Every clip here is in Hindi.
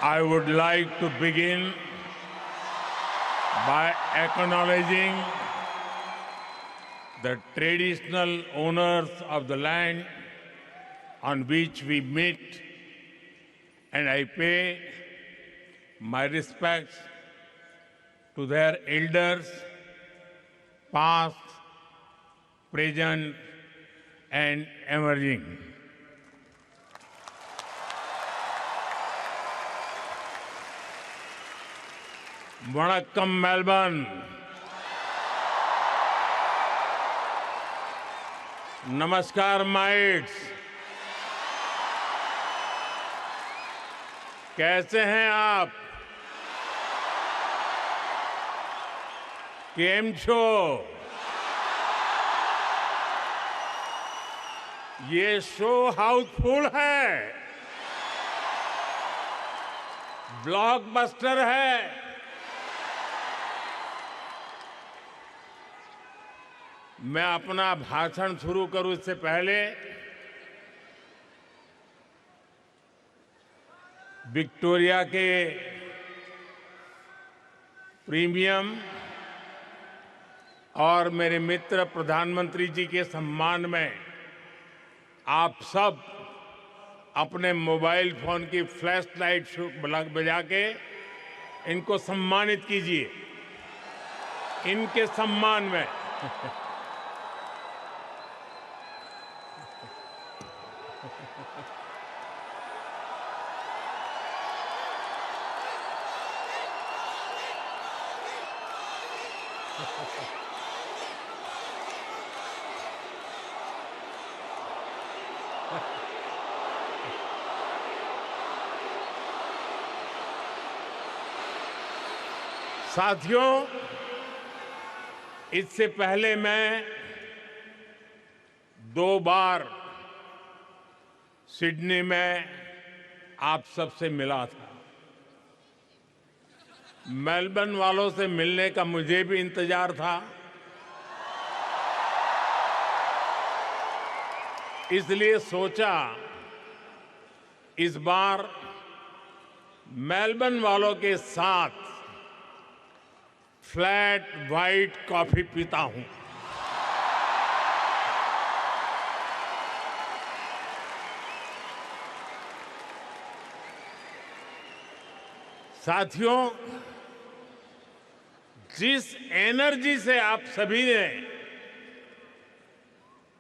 I would like to begin by acknowledging the traditional owners of the land on which we meet, and I pay my respects to their elders, past, present, and emerging. Vanakkam, Melbourne. नमस्कार माइट्स, कैसे हैं आप? केम छो? ये शो हाउसफुल है, ब्लॉकबस्टर है। मैं अपना भाषण शुरू करूं इससे पहले विक्टोरिया के प्रीमियम और मेरे मित्र प्रधानमंत्री जी के सम्मान में आप सब अपने मोबाइल फोन की फ्लैश लाइट बजा के इनको सम्मानित कीजिए। इनके सम्मान में साथियों, इससे पहले मैं 2 बार सिडनी में आप सबसे मिला था। मेलबर्न वालों से मिलने का मुझे भी इंतजार था, इसलिए सोचा इस बार मेलबर्न वालों के साथ फ्लैट व्हाइट कॉफी पीता हूं। साथियों, जिस एनर्जी से आप सभी ने,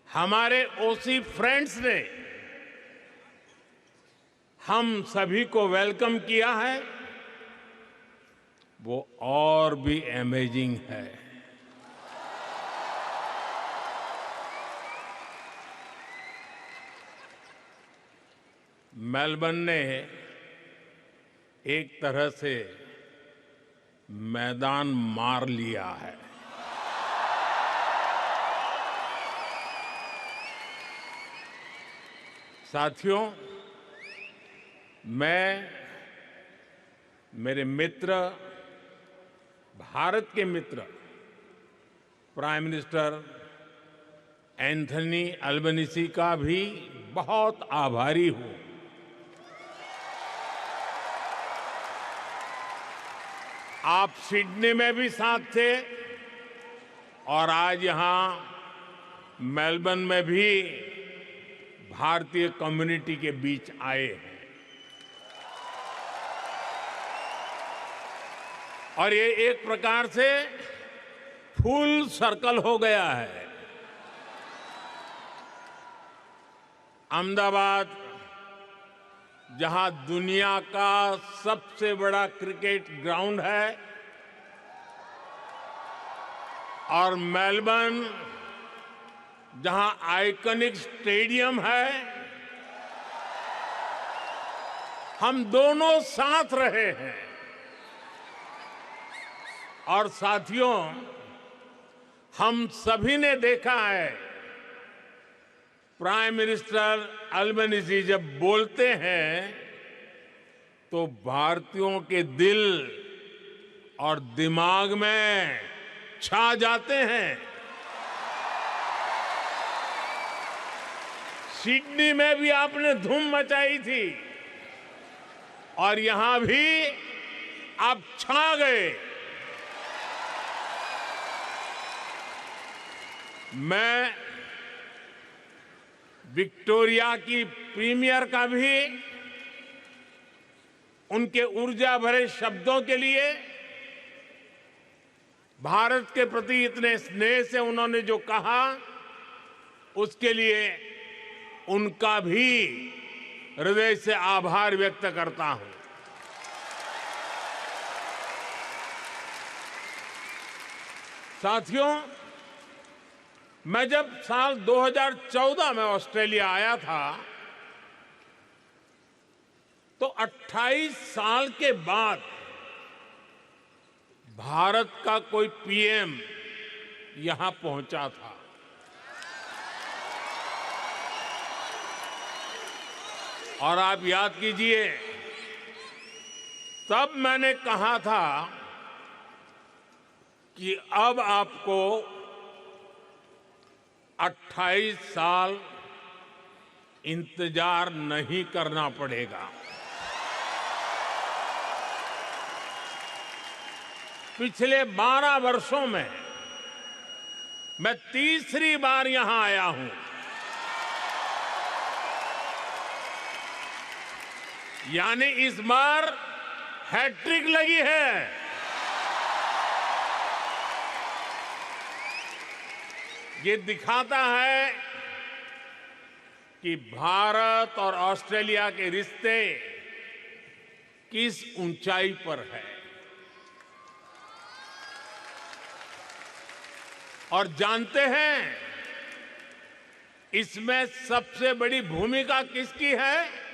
हमारे ओसी फ्रेंड्स ने हम सभी को वेलकम किया है, वो और भी अमेजिंग है। मेलबर्न ने एक तरह से मैदान मार लिया है। साथियों, मैं मेरे मित्र, भारत के मित्र प्राइम मिनिस्टर एंथनी अल्बनीज़ी का भी बहुत आभारी हूं। आप सिडनी में भी साथ थे और आज यहां मेलबर्न में भी भारतीय कम्युनिटी के बीच आए हैं। और ये एक प्रकार से फुल सर्कल हो गया है। अहमदाबाद, जहां दुनिया का सबसे बड़ा क्रिकेट ग्राउंड है, और मेलबर्न, जहां आइकॉनिक स्टेडियम है, हम दोनों साथ रहे हैं। और साथियों, हम सभी ने देखा है, प्राइम मिनिस्टर अल्बनीज़ी जब बोलते हैं तो भारतीयों के दिल और दिमाग में छा जाते हैं। सिडनी में भी आपने धूम मचाई थी और यहां भी आप छा गए। मैं विक्टोरिया की प्रीमियर का भी उनके ऊर्जा भरे शब्दों के लिए, भारत के प्रति इतने स्नेह से उन्होंने जो कहा, उसके लिए उनका भी हृदय से आभार व्यक्त करता हूं। साथियों, मैं जब साल 2014 में ऑस्ट्रेलिया आया था, तो 28 साल के बाद भारत का कोई पीएम यहां पहुंचा था। और आप याद कीजिए, तब मैंने कहा था कि अब आपको 28 साल इंतजार नहीं करना पड़ेगा। पिछले 12 वर्षों में मैं तीसरी बार यहां आया हूं। यानी इस बार हैट्रिक लगी है। ये दिखाता है कि भारत और ऑस्ट्रेलिया के रिश्ते किस ऊंचाई पर है। और जानते हैं, इसमें सबसे बड़ी भूमिका किसकी है?